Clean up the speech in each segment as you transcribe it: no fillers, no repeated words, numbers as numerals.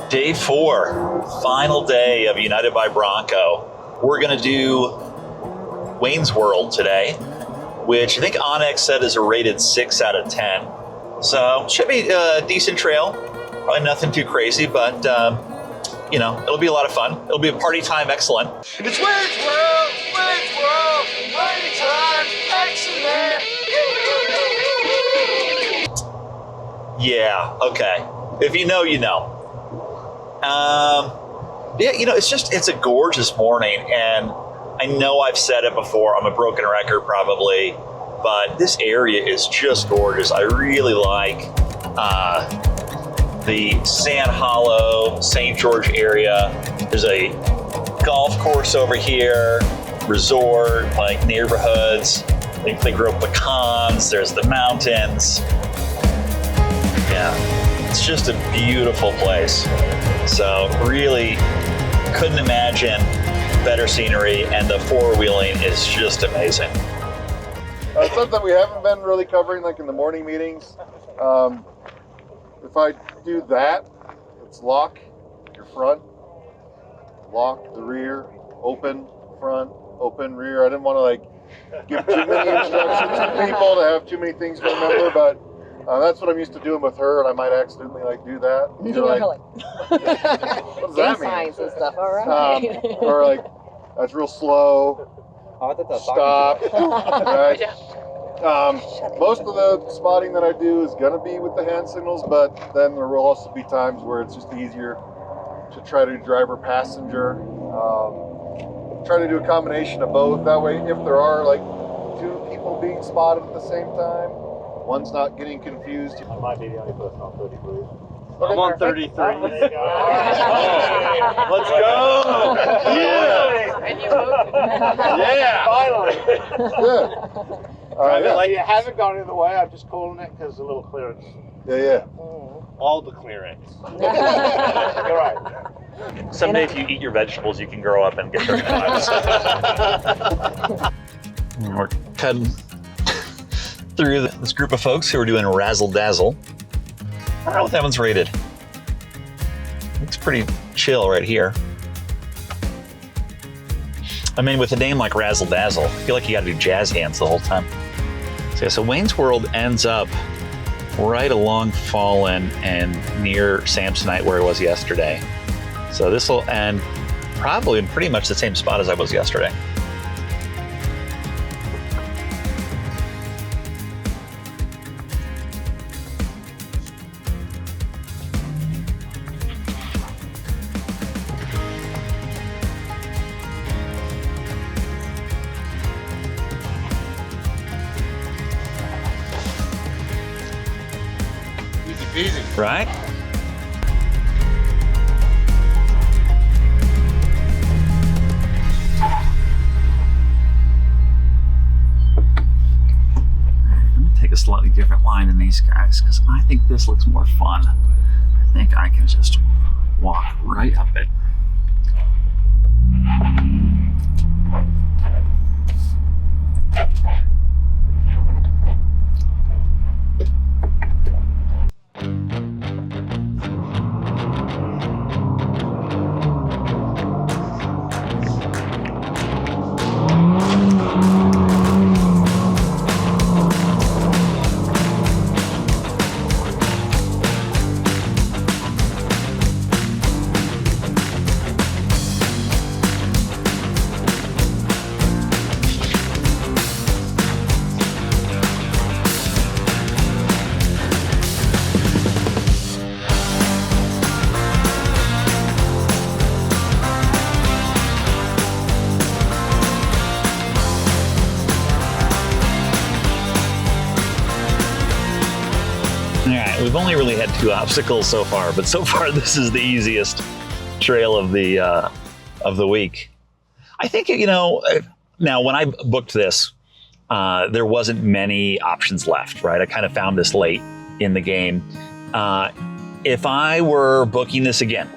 Day 4, final day of United by Bronco. We're going to do Wayne's World today, which I think OnX said is a rated 6 out of 10. So should be a decent trail. Probably nothing too crazy, but you know, it'll be a lot of fun. It'll be a party time excellent. It's Wayne's World, party time excellent. Yeah, okay. If you know, you know. Yeah, you know, it's a gorgeous morning, and I know I've said it before. I'm a broken record probably, but this area is just gorgeous. I really like the Sand Hollow, St. George area. There's a golf course over here, resort, like neighborhoods. They grow pecans. There's the mountains. Yeah, it's just a beautiful place. So really couldn't imagine better scenery, and the four-wheeling is just amazing. Something we haven't been really covering, like in the morning meetings. If I do that, it's lock your front, lock the rear, open front, open rear. I didn't want to like give too many instructions to people to have too many things to remember, but that's what I'm used to doing with her, and I might accidentally like do that. Like, what does that mean? Signs and stuff. All right. Or like that's real slow. Stop. Right. Most of the spotting that I do is gonna be with the hand signals, but then there will also be times where it's just easier to try to do driver passenger. Try to do a combination of both. That way, if there are like two people being spotted at the same time, one's not getting confused. I might be the only person on 33. Okay. I'm on 33. There you go. Let's go! Yeah! Yeah! Finally! Yeah. Yeah. Like it hasn't gone either way. I'm just calling it because a little clearance. Yeah. All the clearance. You're right. Someday if you eat your vegetables, you can grow up and get 35. We're cutting through this group of folks who are doing razzle dazzle. I don't know what that one's rated. Looks pretty chill right here. I mean, with a name like Razzle Dazzle, I feel like you gotta do jazz hands the whole time. So, yeah, so Wayne's World ends up right along Fallen and near Samsonite where I was yesterday. So this will end probably in pretty much the same spot as I was yesterday. Easy. Right? I'm gonna take a slightly different line than these guys because I think this looks more fun. I think I can just walk right up it. We've only really had 2 obstacles so far, but so far this is the easiest trail of the week. I think, you know, now when I booked this, there wasn't many options left, right? I kind of found this late in the game. If I were booking this again,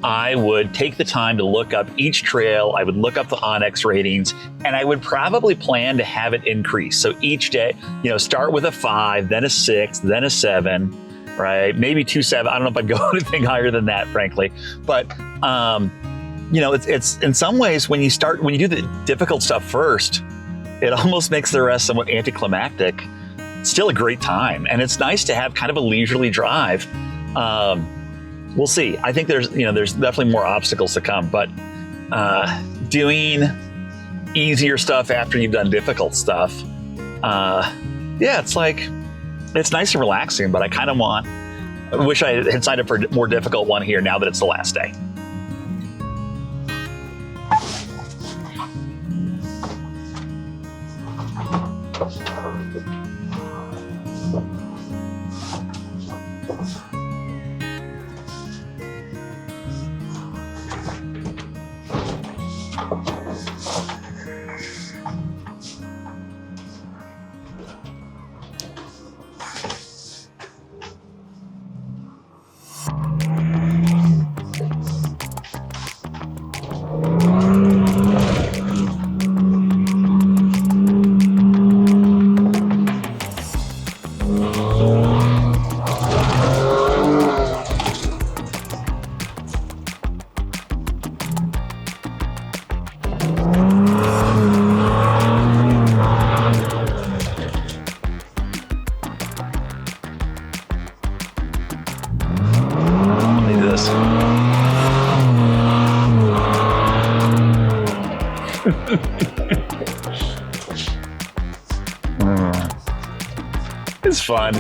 I would take the time to look up each trail. I would look up the OnX ratings, and I would probably plan to have it increase. So each day, you know, start with a 5, then a 6, then a 7. right? Maybe 2.7. I don't know if I'd go anything higher than that, frankly. But it's in some ways when you do the difficult stuff first, it almost makes the rest somewhat anticlimactic. It's still a great time, and it's nice to have kind of a leisurely drive. We'll see. I think there's definitely more obstacles to come, but doing easier stuff after you've done difficult stuff, it's nice and relaxing, but I wish I had signed up for a more difficult one here now that it's the last day.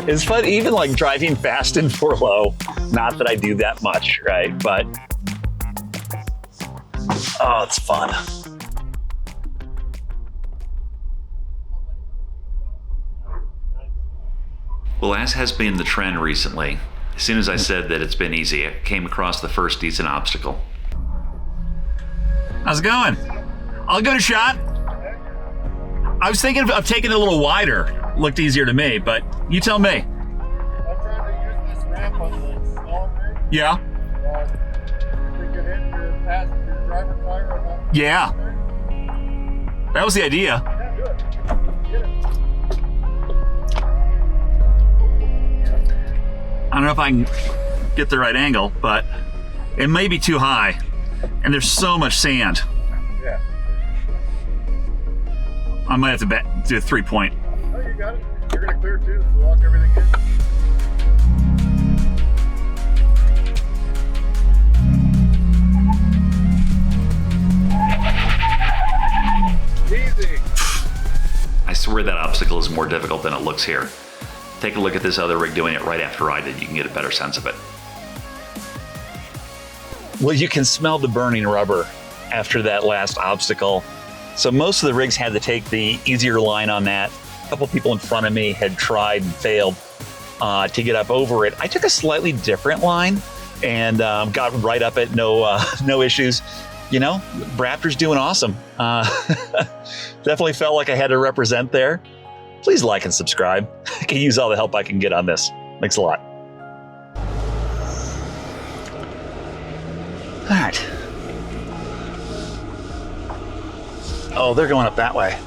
It's fun, even like driving fast in 4-low. Not that I do that much, right? But, oh, it's fun. Well, as has been the trend recently, as soon as I said that it's been easy, I came across the first decent obstacle. How's it going? I'll give it a shot. I was thinking of taking it a little wider. Looked easier to me, but you tell me. I'm trying to use this ramp on the small rig. Yeah. Think it hit your passenger driver tire on that? Yeah. That was the idea. Yeah, do it. Get it. I don't know if I can get the right angle, but it may be too high. And there's so much sand. Yeah. I might have to do a 3-point. Oh, you got it. You're going to clear too, so lock everything in. Easy. I swear that obstacle is more difficult than it looks here. Take a look at this other rig doing it right after I did. You can get a better sense of it. Well, you can smell the burning rubber after that last obstacle. So most of the rigs had to take the easier line on that. A couple people in front of me had tried and failed to get up over it. I took a slightly different line and got right up it, no issues. You know, Raptor's doing awesome. Definitely felt like I had to represent there. Please like and subscribe. I can use all the help I can get on this. Thanks a lot. All right. Oh, they're going up that way.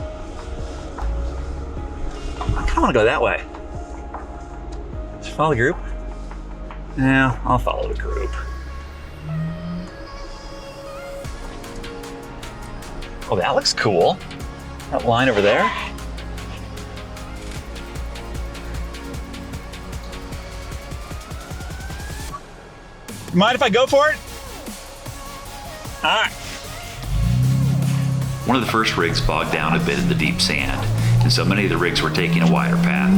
I kind of want to go that way. Should I follow the group? Yeah, I'll follow the group. Oh, that looks cool. That line over there. Mind if I go for it? All right. One of the first rigs bogged down a bit in the deep sand, and so many of the rigs were taking a wider path.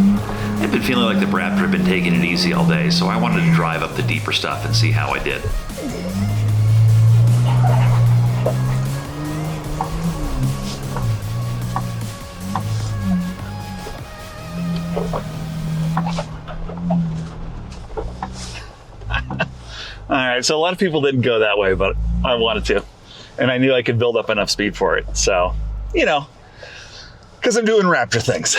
I've been feeling like the Raptor had been taking it easy all day, so I wanted to drive up the deeper stuff and see how I did. All right, so a lot of people didn't go that way, but I wanted to. And I knew I could build up enough speed for it. So, you know, because I'm doing Raptor things.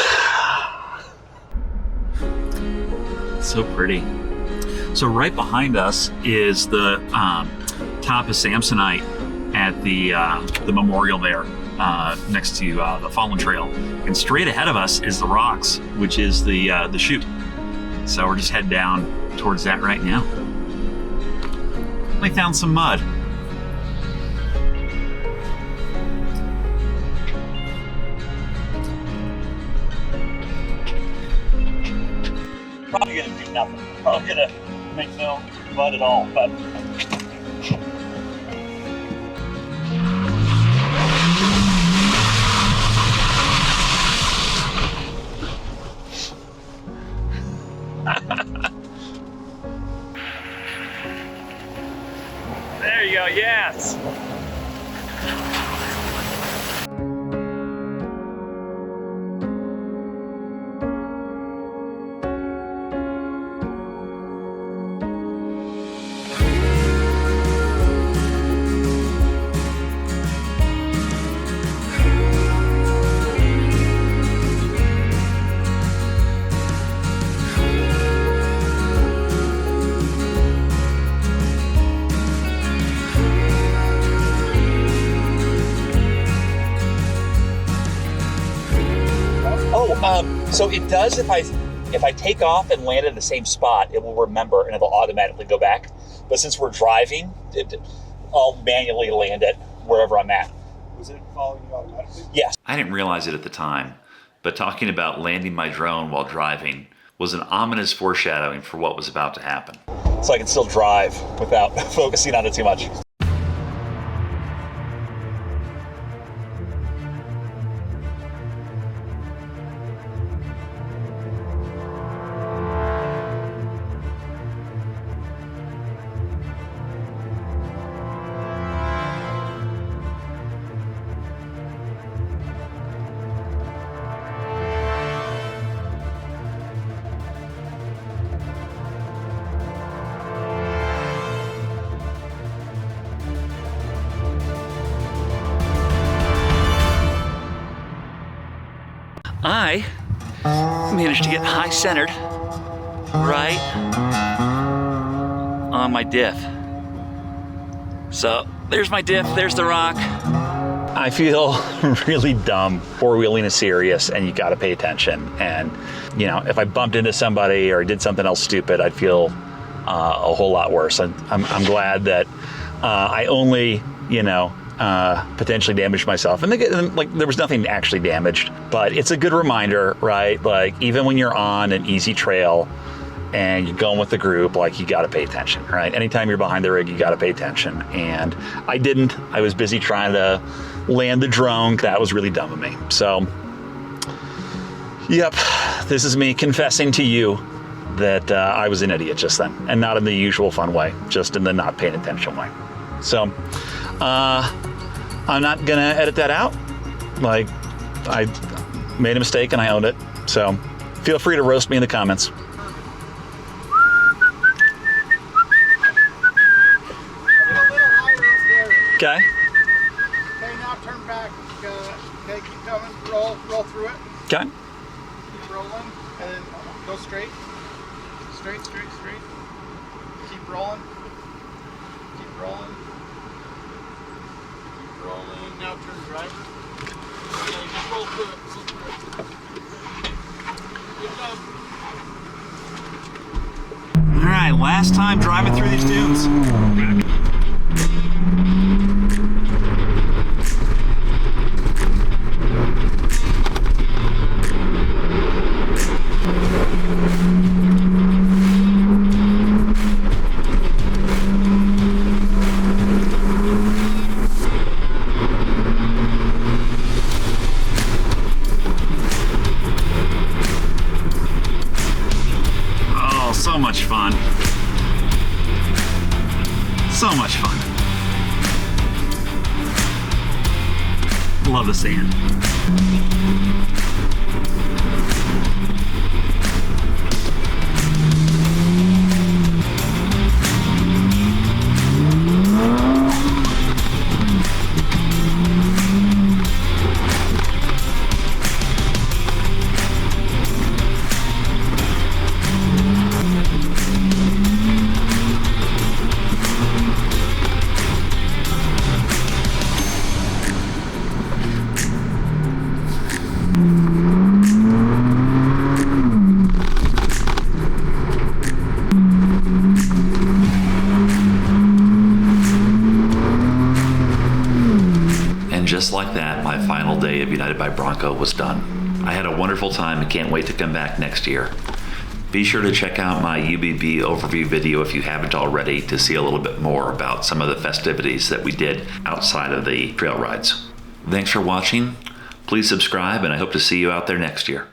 So pretty. So right behind us is the top of Samsonite at the memorial there next to the Fallen Trail. And straight ahead of us is the Rocks, which is the chute. So we're just heading down towards that right now. I found some mud. Probably gonna do nothing. Probably gonna make no mud at all, but there you go, yes. So it does if I take off and land in the same spot, it will remember and it'll automatically go back. But since we're driving, I'll manually land it wherever I'm at. Was it following you automatically? Yes. I didn't realize it at the time, but talking about landing my drone while driving was an ominous foreshadowing for what was about to happen. So I can still drive without focusing on it too much. I managed to get high centered right on my diff. So there's my diff, there's the rock. I feel really dumb. Four-wheeling is serious and you gotta pay attention. And you know, if I bumped into somebody or did something else stupid, I'd feel a whole lot worse. I'm glad that I only, potentially damaged myself. And there was nothing actually damaged, but it's a good reminder, right? Like even when you're on an easy trail and you're going with the group, like you gotta pay attention, right? Anytime you're behind the rig, you gotta pay attention. And I didn't. I was busy trying to land the drone. That was really dumb of me. So, yep, this is me confessing to you that I was an idiot just then, and not in the usual fun way, just in the not paying attention way. So, I'm not gonna edit that out. Like, I made a mistake and I owned it. So, feel free to roast me in the comments. Okay. Okay, now turn back. Okay, keep coming. Roll through it. Okay. Keep rolling, and then go straight. Straight. Keep rolling. Keep rolling. Keep rolling. Now turn driver. Okay, just roll through it. Good job. All right, last time driving through these dunes. So much fun. So much fun. Love the sand. just like that, my final day of United by Bronco was done. I had a wonderful time and can't wait to come back next year. Be sure to check out my UBB overview video if you haven't already to see a little bit more about some of the festivities that we did outside of the trail rides. Thanks for watching. Please subscribe, and I hope to see you out there next year.